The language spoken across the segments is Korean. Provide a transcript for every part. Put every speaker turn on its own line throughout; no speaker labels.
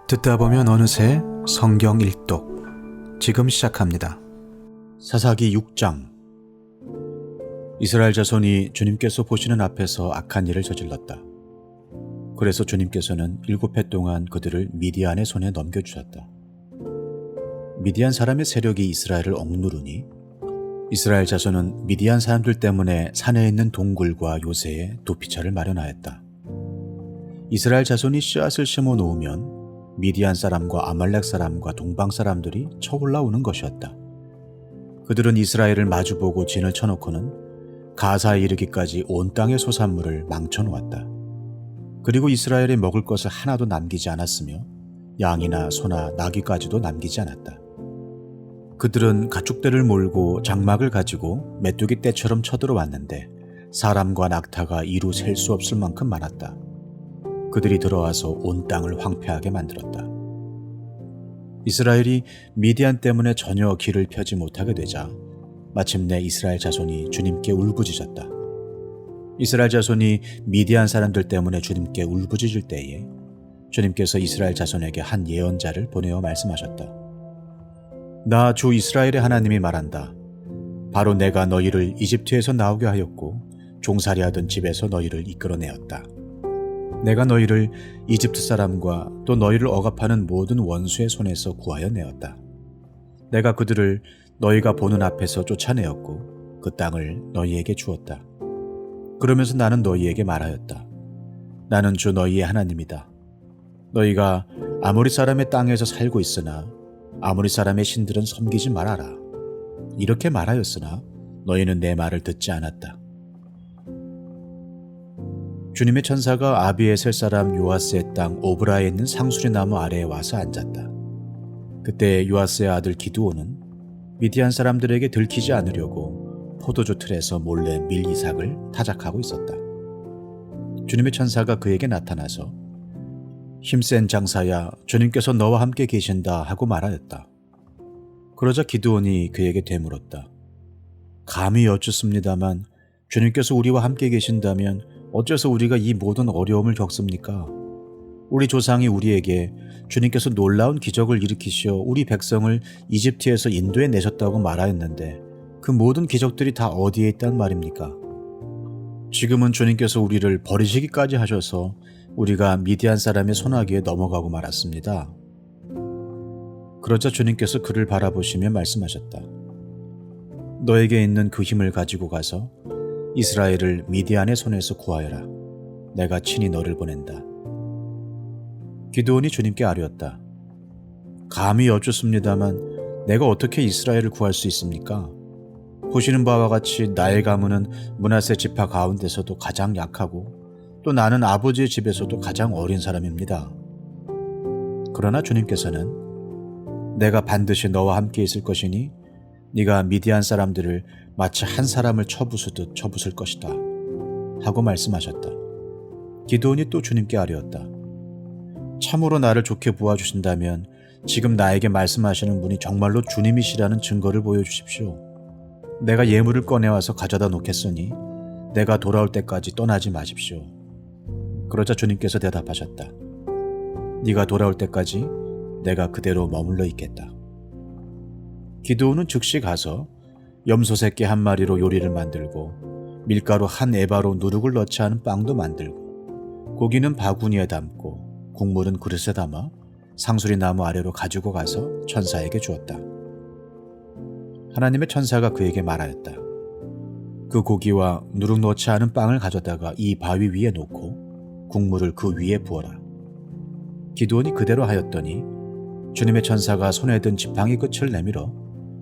듣다 보면 어느새 성경 일독 지금 시작합니다. 사사기 6장. 이스라엘 자손이 주님께서 보시는 앞에서 악한 일을 저질렀다. 그래서 주님께서는 7해 동안 그들을 미디안의 손에 넘겨주셨다. 미디안 사람의 세력이 이스라엘을 억누르니 이스라엘 자손은 미디안 사람들 때문에 산에 있는 동굴과 요새에 도피처를 마련하였다. 이스라엘 자손이 씨앗을 심어 놓으면 미디안 사람과 아말렉 사람과 동방 사람들이 쳐올라오는 것이었다. 그들은 이스라엘을 마주보고 진을 쳐놓고는 가사에 이르기까지 온 땅의 소산물을 망쳐놓았다. 그리고 이스라엘이 먹을 것을 하나도 남기지 않았으며 양이나 소나 나귀까지도 남기지 않았다. 그들은 가축대를 몰고 장막을 가지고 메뚜기 떼처럼 쳐들어왔는데 사람과 낙타가 이루 셀 수 없을 만큼 많았다. 그들이 들어와서 온 땅을 황폐하게 만들었다. 이스라엘이 미디안 때문에 전혀 길을 펴지 못하게 되자 마침내 이스라엘 자손이 주님께 울부짖었다. 이스라엘 자손이 미디안 사람들 때문에 주님께 울부짖을 때에 주님께서 이스라엘 자손에게 한 예언자를 보내어 말씀하셨다. 나 주 이스라엘의 하나님이 말한다. 바로 내가 너희를 이집트에서 나오게 하였고 종살이하던 집에서 너희를 이끌어내었다. 내가 너희를 이집트 사람과 또 너희를 억압하는 모든 원수의 손에서 구하여 내었다. 내가 그들을 너희가 보는 앞에서 쫓아내었고 그 땅을 너희에게 주었다. 그러면서 나는 너희에게 말하였다. 나는 주 너희의 하나님이다. 너희가 아모리 사람의 땅에서 살고 있으나 아모리 사람의 신들은 섬기지 말아라. 이렇게 말하였으나 너희는 내 말을 듣지 않았다. 주님의 천사가 아비에셀 사람 요아스의 땅 오브라에 있는 상수리 나무 아래에 와서 앉았다. 그때 요아스의 아들 기드온은 미디안 사람들에게 들키지 않으려고 포도주 틀에서 몰래 밀 이삭을 타작하고 있었다. 주님의 천사가 그에게 나타나서 힘센 장사야, 주님께서 너와 함께 계신다 하고 말하였다. 그러자 기드온이 그에게 되물었다. 감히 여쭙습니다만 주님께서 우리와 함께 계신다면 어째서 우리가 이 모든 어려움을 겪습니까? 우리 조상이 우리에게 주님께서 놀라운 기적을 일으키시어 우리 백성을 이집트에서 인도해 내셨다고 말하였는데 그 모든 기적들이 다 어디에 있단 말입니까? 지금은 주님께서 우리를 버리시기까지 하셔서 우리가 미디안 사람의 손아귀에 넘어가고 말았습니다. 그러자 주님께서 그를 바라보시며 말씀하셨다. 너에게 있는 그 힘을 가지고 가서 이스라엘을 미디안의 손에서 구하여라. 내가 친히 너를 보낸다. 기드온이 주님께 아뢰었다. 감히 여쭙습니다만 내가 어떻게 이스라엘을 구할 수 있습니까? 보시는 바와 같이 나의 가문은 므낫세 지파 가운데서도 가장 약하고 또 나는 아버지의 집에서도 가장 어린 사람입니다. 그러나 주님께서는 내가 반드시 너와 함께 있을 것이니 네가 미디안 사람들을 마치 한 사람을 쳐부수듯 쳐부술 것이다 하고 말씀하셨다. 기드온이 또 주님께 아뢰었다. 참으로 나를 좋게 보아주신다면 지금 나에게 말씀하시는 분이 정말로 주님이시라는 증거를 보여주십시오. 내가 예물을 꺼내와서 가져다 놓겠으니 내가 돌아올 때까지 떠나지 마십시오. 그러자 주님께서 대답하셨다. 네가 돌아올 때까지 내가 그대로 머물러 있겠다. 기드온은 즉시 가서 염소 새끼 한 마리로 요리를 만들고 밀가루 한 에바로 누룩을 넣지 않은 빵도 만들고 고기는 바구니에 담고 국물은 그릇에 담아 상수리 나무 아래로 가지고 가서 천사에게 주었다. 하나님의 천사가 그에게 말하였다. 그 고기와 누룩 넣지 않은 빵을 가져다가 이 바위 위에 놓고 국물을 그 위에 부어라. 기드온이 그대로 하였더니 주님의 천사가 손에 든 지팡이 끝을 내밀어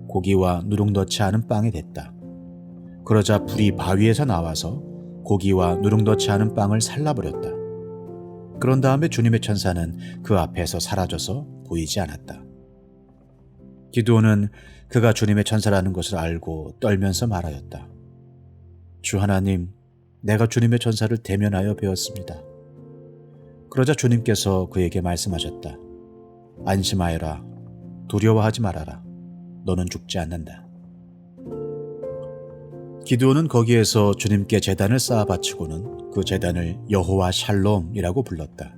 고기와 누룩 넣지 않은 빵에 댔다. 그러자 불이 바위에서 나와서 고기와 누룩 넣지 않은 빵을 살라버렸다. 그런 다음에 주님의 천사는 그 앞에서 사라져서 보이지 않았다. 기드온은 그가 주님의 천사라는 것을 알고 떨면서 말하였다. 주 하나님, 내가 주님의 천사를 대면하여 배웠습니다. 그러자 주님께서 그에게 말씀하셨다. 안심하여라. 두려워하지 말아라. 너는 죽지 않는다. 기드온은 거기에서 주님께 제단을 쌓아 바치고는 그 제단을 여호와 샬롬이라고 불렀다.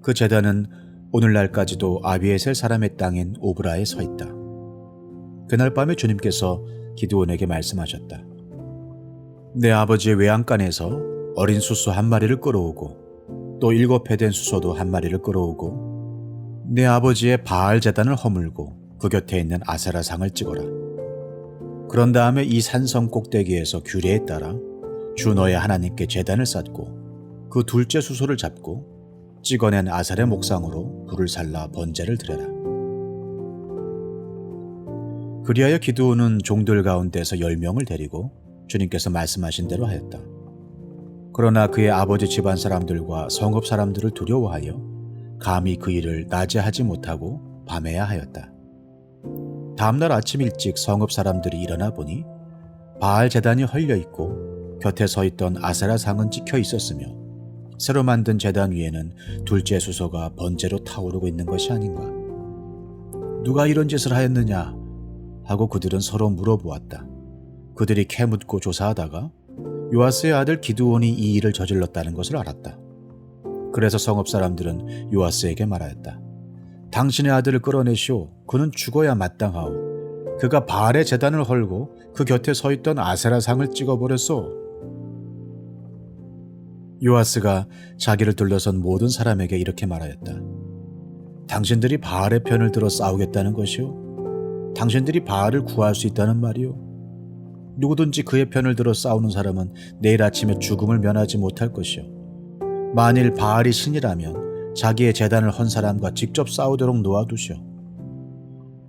그 제단은 오늘날까지도 아비에셀 사람의 땅인 오브라에 서 있다. 그날 밤에 주님께서 기드온에게 말씀하셨다. 내 아버지의 외양간에서 어린 수소 한 마리를 끌어오고 또 7회 된 수소도 한 마리를 끌어오고 내 아버지의 바알 제단을 허물고 그 곁에 있는 아세라상을 찍어라. 그런 다음에 이 산성 꼭대기에서 규례에 따라 주 너의 하나님께 제단을 쌓고 그 둘째 수소를 잡고 찍어낸 아셀의 목상으로 불을 살라 번제를 드려라. 그리하여 기드온은 종들 가운데서 10명을 데리고 주님께서 말씀하신 대로 하였다. 그러나 그의 아버지 집안 사람들과 성읍 사람들을 두려워하여 감히 그 일을 낮에 하지 못하고 밤에야 하였다. 다음날 아침 일찍 성읍 사람들이 일어나 보니 바알 제단이 헐려 있고 곁에 서 있던 아세라 상은 찍혀 있었으며 새로 만든 제단 위에는 둘째 수소가 번제로 타오르고 있는 것이 아닌가. 누가 이런 짓을 하였느냐 하고 그들은 서로 물어보았다. 그들이 캐묻고 조사하다가 요아스의 아들 기드온이 이 일을 저질렀다는 것을 알았다. 그래서 성읍 사람들은 요아스에게 말하였다. 당신의 아들을 끌어내시오. 그는 죽어야 마땅하오. 그가 바알의 제단을 헐고 그 곁에 서 있던 아세라 상을 찍어버렸소. 요아스가 자기를 둘러선 모든 사람에게 이렇게 말하였다. 당신들이 바알의 편을 들어 싸우겠다는 것이오? 당신들이 바알을 구할 수 있다는 말이오? 누구든지 그의 편을 들어 싸우는 사람은 내일 아침에 죽음을 면하지 못할 것이오. 만일 바알이 신이라면 자기의 제단을 헌 사람과 직접 싸우도록 놓아두시오.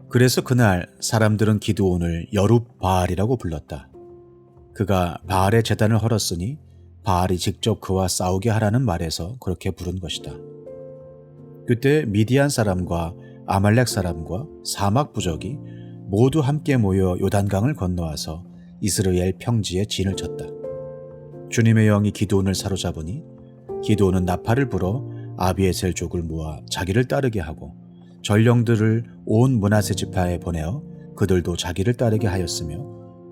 그래서 그날 사람들은 기드온을 여룹바알이라고 불렀다. 그가 바알의 제단을 헐었으니 바알이 직접 그와 싸우게 하라는 말에서 그렇게 부른 것이다. 그때 미디안 사람과 아말렉 사람과 사막 부족이 모두 함께 모여 요단강을 건너와서 이스라엘 평지에 진을 쳤다. 주님의 영이 기드온을 사로잡으니 기드온은 나팔을 불어 아비에셀 족을 모아 자기를 따르게 하고 전령들을 온 므낫세 지파에 보내어 그들도 자기를 따르게 하였으며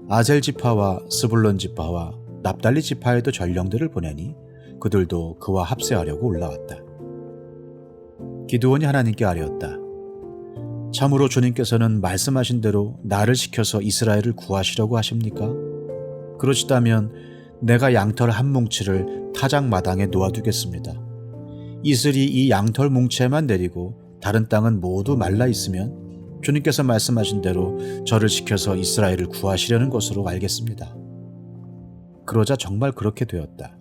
아셀 지파와 스불론 지파와 납달리 지파에도 전령들을 보내니 그들도 그와 합세하려고 올라왔다. 기드온이 하나님께 아뢰었다. 참으로 주님께서는 말씀하신 대로 나를 시켜서 이스라엘을 구하시려고 하십니까? 그러시다면 내가 양털 한 뭉치를 타작 마당에 놓아두겠습니다. 이슬이 이 양털 뭉치에만 내리고 다른 땅은 모두 말라 있으면 주님께서 말씀하신 대로 저를 시켜서 이스라엘을 구하시려는 것으로 알겠습니다. 그러자 정말 그렇게 되었다.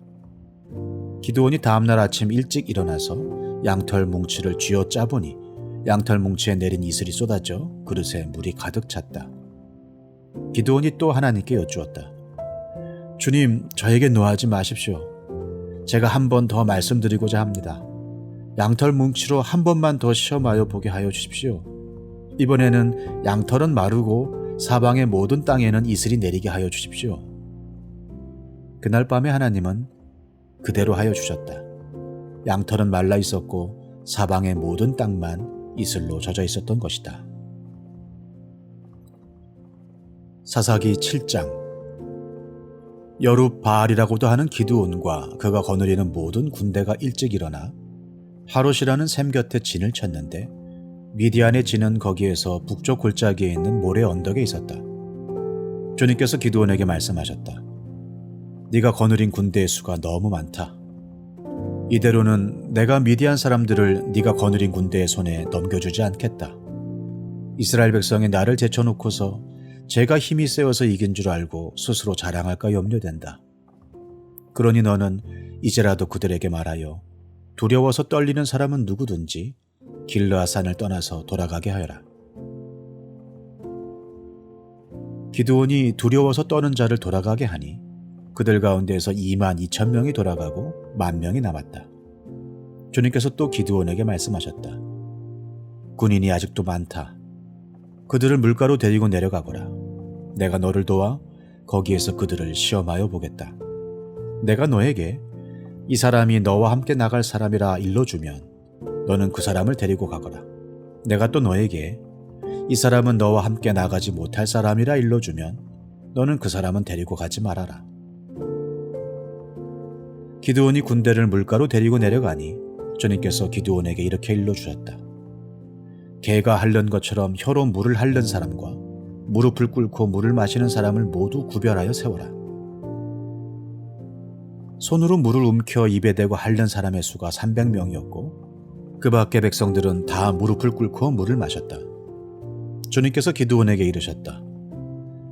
기드온이 다음날 아침 일찍 일어나서 양털 뭉치를 쥐어 짜보니 양털 뭉치에 내린 이슬이 쏟아져 그릇에 물이 가득 찼다. 기드온이 또 하나님께 여쭈었다. 주님, 저에게 노하지 마십시오. 제가 한 번 더 말씀드리고자 합니다. 양털 뭉치로 한 번만 더 시험하여 보게 하여 주십시오. 이번에는 양털은 마르고 사방의 모든 땅에는 이슬이 내리게 하여 주십시오. 그날 밤에 하나님은 그대로 하여 주셨다. 양털은 말라 있었고 사방의 모든 땅만 이슬로 젖어 있었던 것이다. 사사기 7장. 여룹바알이라고도 하는 기드온과 그가 거느리는 모든 군대가 일찍 일어나 하롯이라는 샘 곁에 진을 쳤는데 미디안의 진은 거기에서 북쪽 골짜기에 있는 모래 언덕에 있었다. 주님께서 기드온에게 말씀하셨다. 네가 거느린 군대의 수가 너무 많다. 이대로는 내가 미디안 사람들을 네가 거느린 군대의 손에 넘겨주지 않겠다. 이스라엘 백성이 나를 제쳐놓고서 제가 힘이 세워서 이긴 줄 알고 스스로 자랑할까 염려된다. 그러니 너는 이제라도 그들에게 말하여 두려워서 떨리는 사람은 누구든지 길르앗산을 떠나서 돌아가게 하여라. 기드온이 두려워서 떠는 자를 돌아가게 하니 그들 가운데에서 22,000명이 돌아가고 10,000명이 남았다. 주님께서 또 기드온에게 말씀하셨다. 군인이 아직도 많다. 그들을 물가로 데리고 내려가거라. 내가 너를 도와 거기에서 그들을 시험하여 보겠다. 내가 너에게 이 사람이 너와 함께 나갈 사람이라 일러주면 너는 그 사람을 데리고 가거라. 내가 또 너에게 이 사람은 너와 함께 나가지 못할 사람이라 일러주면 너는 그 사람은 데리고 가지 말아라. 기드온이 군대를 물가로 데리고 내려가니 주님께서 기드온에게 이렇게 일러주셨다. 개가 핥는 것처럼 혀로 물을 핥는 사람과 무릎을 꿇고 물을 마시는 사람을 모두 구별하여 세워라. 손으로 물을 움켜 입에 대고 핥는 사람의 수가 300명이었고 그 밖의 백성들은 다 무릎을 꿇고 물을 마셨다. 주님께서 기드온에게 이르셨다.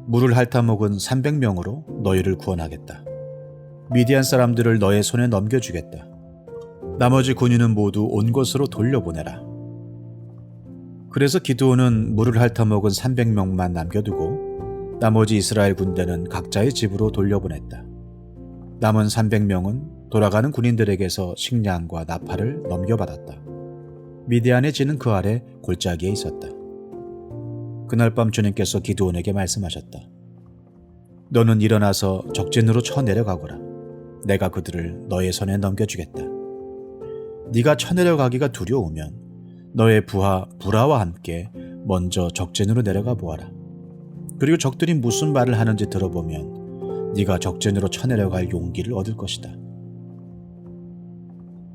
물을 핥아먹은 300명으로 너희를 구원하겠다. 미디안 사람들을 너의 손에 넘겨주겠다. 나머지 군인은 모두 온 곳으로 돌려보내라. 그래서 기드온은 물을 핥아먹은 300명만 남겨두고 나머지 이스라엘 군대는 각자의 집으로 돌려보냈다. 남은 300명은 돌아가는 군인들에게서 식량과 나팔을 넘겨받았다. 미디안의 진은 그 아래 골짜기에 있었다. 그날 밤 주님께서 기드온에게 말씀하셨다. 너는 일어나서 적진으로 쳐내려가거라. 내가 그들을 너의 손에 넘겨주겠다. 네가 쳐내려가기가 두려우면 너의 부하 부라와 함께 먼저 적진으로 내려가 보아라. 그리고 적들이 무슨 말을 하는지 들어보면 네가 적진으로 쳐내려갈 용기를 얻을 것이다.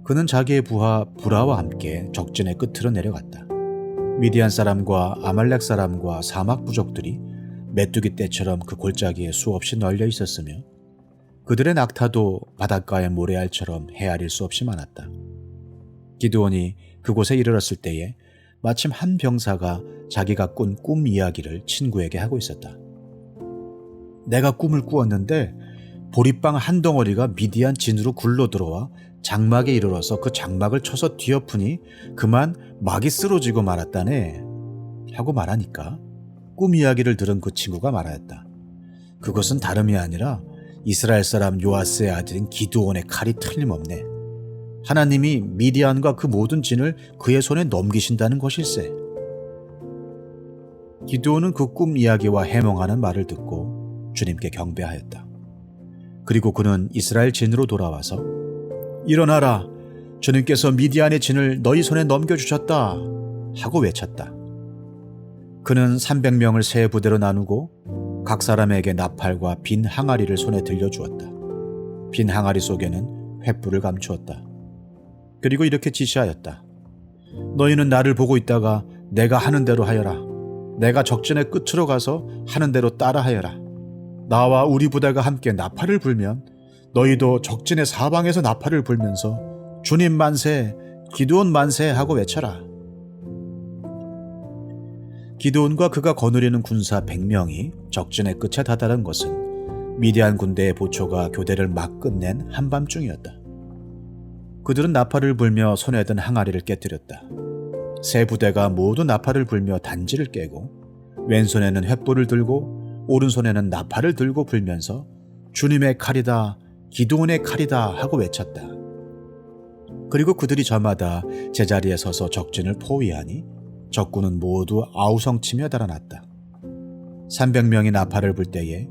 그는 자기의 부하 부라와 함께 적진의 끝으로 내려갔다. 미디안 사람과 아말렉 사람과 사막 부족들이 메뚜기 떼처럼 그 골짜기에 수없이 널려 있었으며 그들의 낙타도 바닷가의 모래알처럼 헤아릴 수 없이 많았다. 기드온이 그곳에 이르렀을 때에 마침 한 병사가 자기가 꾼 꿈 이야기를 친구에게 하고 있었다. 내가 꿈을 꾸었는데 보리빵 한 덩어리가 미디안 진으로 굴러 들어와 장막에 이르러서 그 장막을 쳐서 뒤엎으니 그만 막이 쓰러지고 말았다네 하고 말하니까 꿈 이야기를 들은 그 친구가 말하였다. 그것은 다름이 아니라 이스라엘 사람 요아스의 아들인 기드온의 칼이 틀림없네. 하나님이 미디안과 그 모든 진을 그의 손에 넘기신다는 것일세. 기드온은 그 꿈 이야기와 해몽하는 말을 듣고 주님께 경배하였다. 그리고 그는 이스라엘 진으로 돌아와서 일어나라, 주님께서 미디안의 진을 너희 손에 넘겨주셨다 하고 외쳤다. 그는 300명을 세 부대로 나누고 각 사람에게 나팔과 빈 항아리를 손에 들려주었다. 빈 항아리 속에는 횃불을 감추었다. 그리고 이렇게 지시하였다. 너희는 나를 보고 있다가 내가 하는 대로 하여라. 내가 적진의 끝으로 가서 하는 대로 따라 하여라. 나와 우리 부대가 함께 나팔을 불면 너희도 적진의 사방에서 나팔을 불면서 주님 만세, 기드온 만세 하고 외쳐라. 기드온과 그가 거느리는 군사 100명이 적진의 끝에 다다른 것은 미디안 군대의 보초가 교대를 막 끝낸 한밤중이었다. 그들은 나팔을 불며 손에 든 항아리를 깨뜨렸다. 세 부대가 모두 나팔을 불며 단지를 깨고 왼손에는 횃불을 들고 오른손에는 나팔을 들고 불면서 주님의 칼이다, 기드온의 칼이다 하고 외쳤다. 그리고 그들이 저마다 제자리에 서서 적진을 포위하니 적군은 모두 아우성치며 달아났다. 300명이 나팔을 불 때에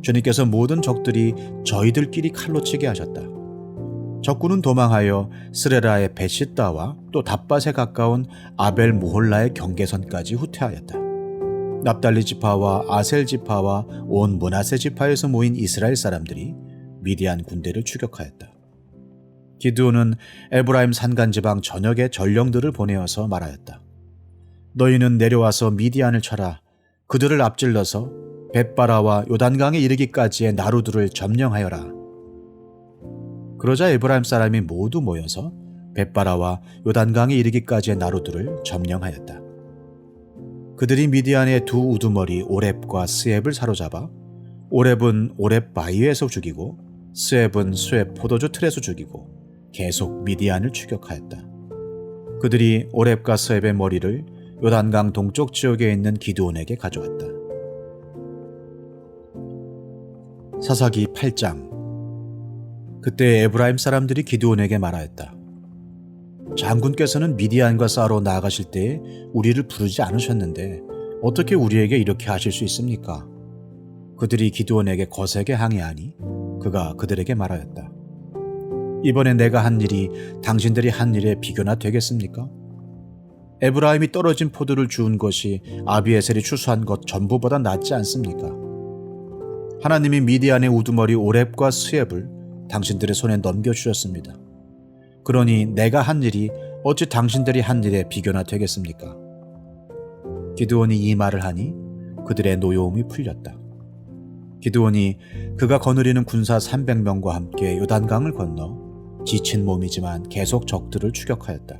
주님께서 모든 적들이 저희들끼리 칼로 치게 하셨다. 적군은 도망하여 스레라의 베시다와 또 답밭에 가까운 아벨 무홀라의 경계선까지 후퇴하였다. 납달리 지파와 아셀 지파와 온 므낫세 지파에서 모인 이스라엘 사람들이 미디안 군대를 추격하였다. 기드온은 에브라임 산간지방 전역에 전령들을 보내어서 말하였다. 너희는 내려와서 미디안을 쳐라. 그들을 앞질러서 벳바라와 요단강에 이르기까지의 나루들을 점령하여라. 그러자 에브라임 사람이 모두 모여서 벳바라와 요단강에 이르기까지의 나루들을 점령하였다. 그들이 미디안의 두 우두머리 오렙과 스앱을 사로잡아 오렙은 오렙 바위에서 죽이고 스앱은 스앱 포도주 틀에서 죽이고 계속 미디안을 추격하였다. 그들이 오렙과 스앱의 머리를 요단강 동쪽 지역에 있는 기드온에게 가져왔다. 사사기 8장. 그때 에브라임 사람들이 기드온에게 말하였다. 장군께서는 미디안과 싸우러 나아가실 때에 우리를 부르지 않으셨는데 어떻게 우리에게 이렇게 하실 수 있습니까? 그들이 기드온에게 거세게 항의하니 그가 그들에게 말하였다. 이번에 내가 한 일이 당신들이 한 일에 비교나 되겠습니까? 에브라임이 떨어진 포도를 주운 것이 아비에셀이 추수한 것 전부보다 낫지 않습니까? 하나님이 미디안의 우두머리 오렙과 스앱을 당신들의 손에 넘겨주셨습니다. 그러니 내가 한 일이 어찌 당신들이 한 일에 비교나 되겠습니까? 기드온이 이 말을 하니 그들의 노여움이 풀렸다. 기드온이 그가 거느리는 군사 300명과 함께 요단강을 건너 지친 몸이지만 계속 적들을 추격하였다.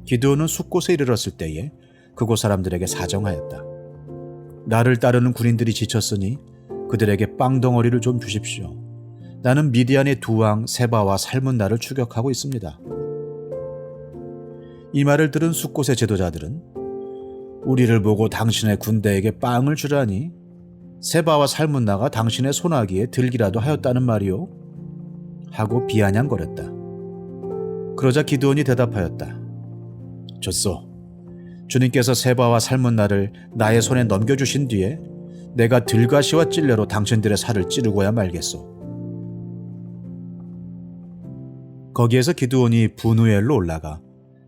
기드온은 숫곳에 이르렀을 때에 그곳 사람들에게 사정하였다. 나를 따르는 군인들이 지쳤으니 그들에게 빵덩어리를 좀 주십시오. 나는 미디안의 두 왕 세바와 살문나를 추격하고 있습니다. 이 말을 들은 숫곳의 지도자들은 우리를 보고 당신의 군대에게 빵을 주라니 세바와 살문나가 당신의 손아귀에 들기라도 하였다는 말이오? 하고 비아냥거렸다. 그러자 기드온이 대답하였다. 좋소. 주님께서 세바와 살문나를 나의 손에 넘겨주신 뒤에 내가 들가시와 찔레로 당신들의 살을 찌르고야 말겠소. 거기에서 기드온이 분우엘로 올라가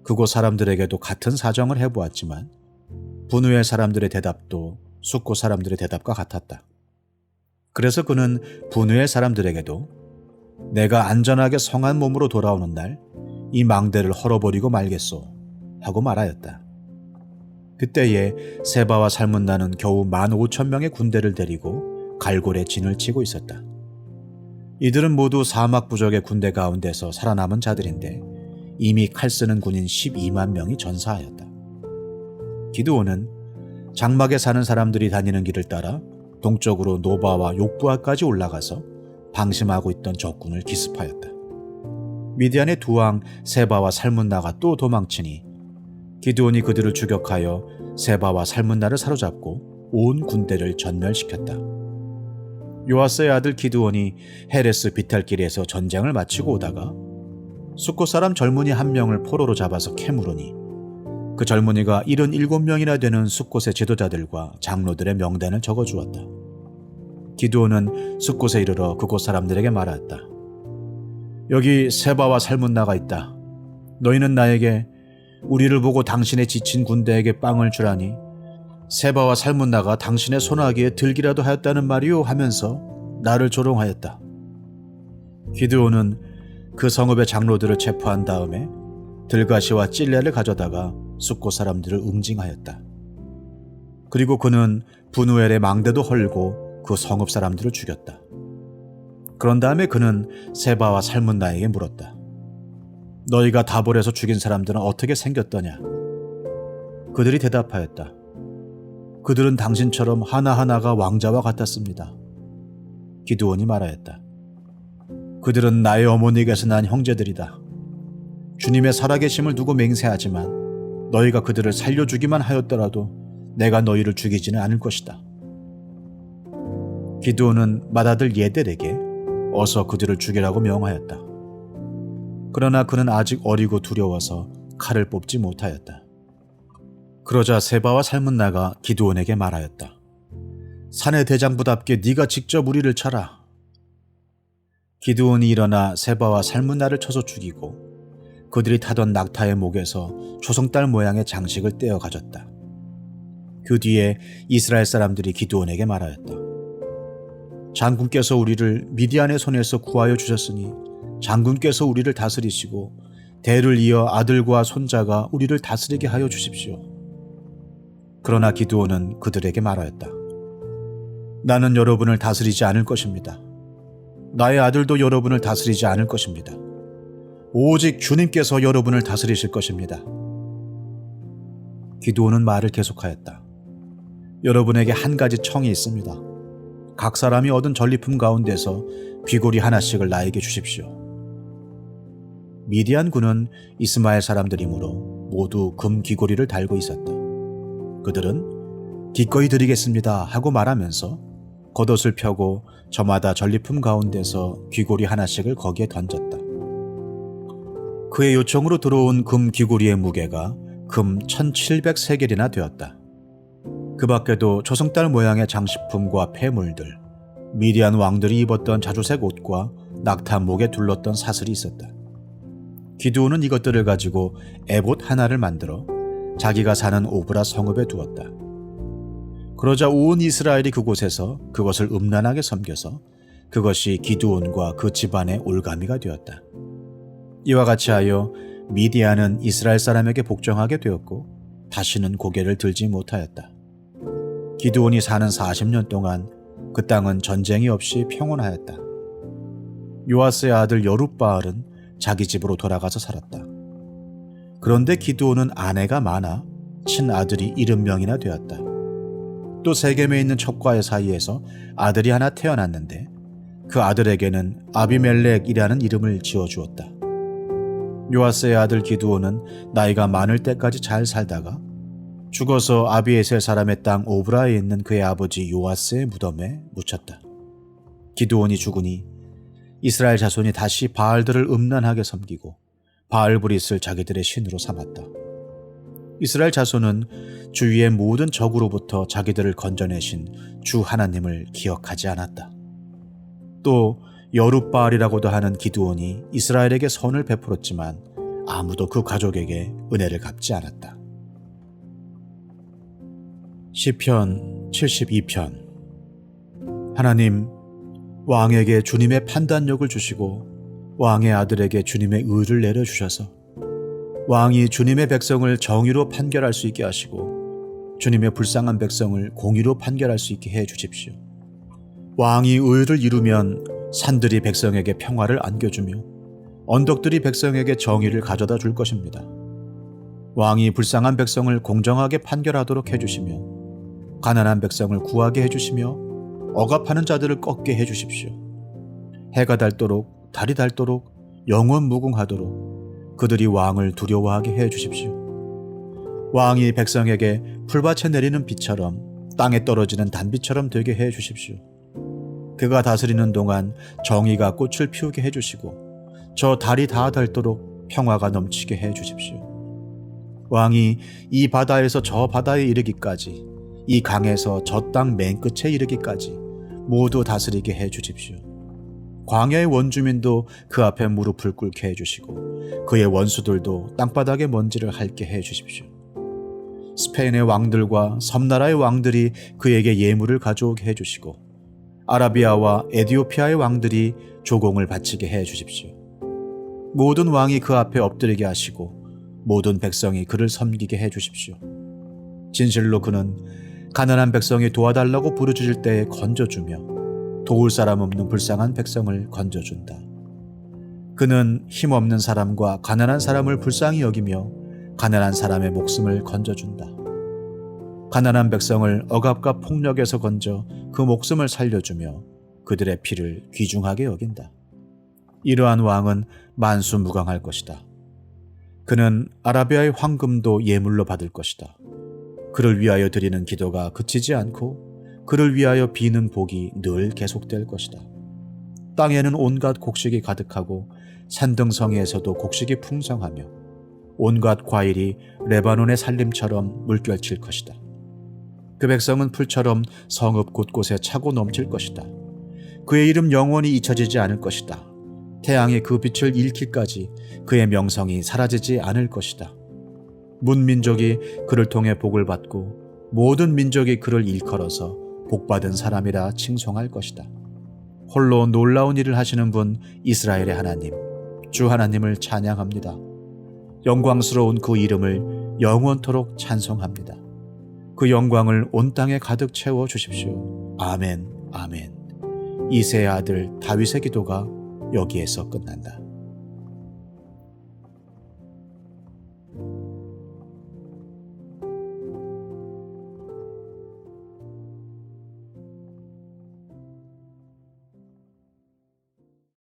그곳 사람들에게도 같은 사정을 해보았지만 분우엘 사람들의 대답도 숫곳 사람들의 대답과 같았다. 그래서 그는 분우엘 사람들에게도 내가 안전하게 성한 몸으로 돌아오는 날 이 망대를 헐어버리고 말겠소 하고 말하였다. 그때에 세바와 살문나는 겨우 15,000명의 군대를 데리고 갈골에 진을 치고 있었다. 이들은 모두 사막 부족의 군대 가운데서 살아남은 자들인데 이미 칼 쓰는 군인 12만 명이 전사하였다. 기드온은 장막에 사는 사람들이 다니는 길을 따라 동쪽으로 노바와 욕부아까지 올라가서 방심하고 있던 적군을 기습하였다. 미디안의 두 왕 세바와 살문나가 또 도망치니 기드온이 그들을 추격하여 세바와 살문나를 사로잡고 온 군대를 전멸시켰다. 요아스의 아들 기드온이 헤레스 비탈길에서 전쟁을 마치고 오다가 숫곳 사람 젊은이 한 명을 포로로 잡아서 캐물으니 그 젊은이가 77명이나 되는 숫곳의 지도자들과 장로들의 명단을 적어주었다. 기드온은 숫곳에 이르러 그곳 사람들에게 말하였다. 여기 세바와 살문나가 있다. 너희는 나에게 우리를 보고 당신의 지친 군대에게 빵을 주라니 세바와 살문나가 당신의 손아귀에 들기라도 하였다는 말이오 하면서 나를 조롱하였다. 기드온은 그 성읍의 장로들을 체포한 다음에 들가시와 찔레를 가져다가 숫곳 사람들을 응징하였다. 그리고 그는 분우엘의 망대도 헐고 그 성읍 사람들을 죽였다. 그런 다음에 그는 세바와 살문나에게 물었다. 너희가 다볼에서 죽인 사람들은 어떻게 생겼더냐? 그들이 대답하였다. 그들은 당신처럼 하나하나가 왕자와 같았습니다. 기드온이 말하였다. 그들은 나의 어머니에게서 난 형제들이다. 주님의 살아계심을 두고 맹세하지만 너희가 그들을 살려주기만 하였더라도 내가 너희를 죽이지는 않을 것이다. 기드온은 맏아들 예델에게 어서 그들을 죽이라고 명하였다. 그러나 그는 아직 어리고 두려워서 칼을 뽑지 못하였다. 그러자 세바와 살문나가 기드온에게 말하였다. 산의 대장부답게 네가 직접 우리를 쳐라. 기드온이 일어나 세바와 살문나를 쳐서 죽이고 그들이 타던 낙타의 목에서 초성달 모양의 장식을 떼어 가졌다. 그 뒤에 이스라엘 사람들이 기드온에게 말하였다. 장군께서 우리를 미디안의 손에서 구하여 주셨으니 장군께서 우리를 다스리시고 대를 이어 아들과 손자가 우리를 다스리게 하여 주십시오. 그러나 기드온은 그들에게 말하였다. 나는 여러분을 다스리지 않을 것입니다. 나의 아들도 여러분을 다스리지 않을 것입니다. 오직 주님께서 여러분을 다스리실 것입니다. 기드온은 말을 계속하였다. 여러분에게 한 가지 청이 있습니다. 각 사람이 얻은 전리품 가운데서 귀고리 하나씩을 나에게 주십시오. 미디안 군은 이스마엘 사람들이므로 모두 금 귀고리를 달고 있었다. 그들은 기꺼이 드리겠습니다 하고 말하면서 겉옷을 펴고 저마다 전리품 가운데서 귀고리 하나씩을 거기에 던졌다. 그의 요청으로 들어온 금 귀고리의 무게가 금 1700세겔이나 되었다. 그 밖에도 초승달 모양의 장식품과 폐물들, 미디안 왕들이 입었던 자주색 옷과 낙타 목에 둘렀던 사슬이 있었다. 기드온은 이것들을 가지고 에봇 하나를 만들어 자기가 사는 오브라 성읍에 두었다. 그러자 온 이스라엘이 그곳에서 그것을 음란하게 섬겨서 그것이 기드온과 그 집안의 올가미가 되었다. 이와 같이 하여 미디안은 이스라엘 사람에게 복종하게 되었고 다시는 고개를 들지 못하였다. 기드온이 사는 40년 동안 그 땅은 전쟁이 없이 평온하였다. 요아스의 아들 여룻바알은 자기 집으로 돌아가서 살았다. 그런데 기드온은 아내가 많아 친아들이 70명이나 되었다. 또 세겜에 있는 첩과의 사이에서 아들이 하나 태어났는데 그 아들에게는 아비멜렉이라는 이름을 지어주었다. 요아스의 아들 기드온은 나이가 많을 때까지 잘 살다가 죽어서 아비에셀 사람의 땅 오브라에 있는 그의 아버지 요아스의 무덤에 묻혔다. 기드온이 죽으니 이스라엘 자손이 다시 바알들을 음란하게 섬기고 바알브릿을 자기들의 신으로 삼았다. 이스라엘 자손은 주위의 모든 적으로부터 자기들을 건져내신 주 하나님을 기억하지 않았다. 또 여룻바알이라고도 하는 기드온이 이스라엘에게 선을 베풀었지만 아무도 그 가족에게 은혜를 갚지 않았다. 시편 72편. 하나님, 왕에게 주님의 판단력을 주시고 왕의 아들에게 주님의 의를 내려주셔서 왕이 주님의 백성을 정의로 판결할 수 있게 하시고 주님의 불쌍한 백성을 공의로 판결할 수 있게 해 주십시오. 왕이 의를 이루면 산들이 백성에게 평화를 안겨주며 언덕들이 백성에게 정의를 가져다 줄 것입니다. 왕이 불쌍한 백성을 공정하게 판결하도록 해주시며 가난한 백성을 구하게 해주시며 억압하는 자들을 꺾게 해주십시오. 해가 닳도록 달이 닳도록 영원 무궁하도록 그들이 왕을 두려워하게 해주십시오. 왕이 백성에게 풀밭에 내리는 비처럼 땅에 떨어지는 단비처럼 되게 해주십시오. 그가 다스리는 동안 정의가 꽃을 피우게 해주시고 저 달이 다 닳도록 평화가 넘치게 해주십시오. 왕이 이 바다에서 저 바다에 이르기까지 이 강에서 저 땅 맨 끝에 이르기까지 모두 다스리게 해주십시오. 광야의 원주민도 그 앞에 무릎을 꿇게 해주시고 그의 원수들도 땅바닥의 먼지를 핥게 해주십시오. 스페인의 왕들과 섬나라의 왕들이 그에게 예물을 가져오게 해주시고 아라비아와 에디오피아의 왕들이 조공을 바치게 해주십시오. 모든 왕이 그 앞에 엎드리게 하시고 모든 백성이 그를 섬기게 해주십시오. 진실로 그는 가난한 백성이 도와달라고 부르짖을 때에 건져주며 도울 사람 없는 불쌍한 백성을 건져준다. 그는 힘없는 사람과 가난한 사람을 불쌍히 여기며 가난한 사람의 목숨을 건져준다. 가난한 백성을 억압과 폭력에서 건져 그 목숨을 살려주며 그들의 피를 귀중하게 여긴다. 이러한 왕은 만수무강할 것이다. 그는 아라비아의 황금도 예물로 받을 것이다. 그를 위하여 드리는 기도가 그치지 않고 그를 위하여 비는 복이 늘 계속될 것이다. 땅에는 온갖 곡식이 가득하고 산등성이에서도 곡식이 풍성하며 온갖 과일이 레바논의 산림처럼 물결칠 것이다. 그 백성은 풀처럼 성읍 곳곳에 차고 넘칠 것이다. 그의 이름 영원히 잊혀지지 않을 것이다. 태양이 그 빛을 잃기까지 그의 명성이 사라지지 않을 것이다. 문민족이 그를 통해 복을 받고 모든 민족이 그를 일컬어서 복받은 사람이라 칭송할 것이다. 홀로 놀라운 일을 하시는 분 이스라엘의 하나님, 주 하나님을 찬양합니다. 영광스러운 그 이름을 영원토록 찬송합니다. 그 영광을 온 땅에 가득 채워 주십시오. 아멘, 아멘. 이새의 아들 다윗의 기도가 여기에서 끝난다.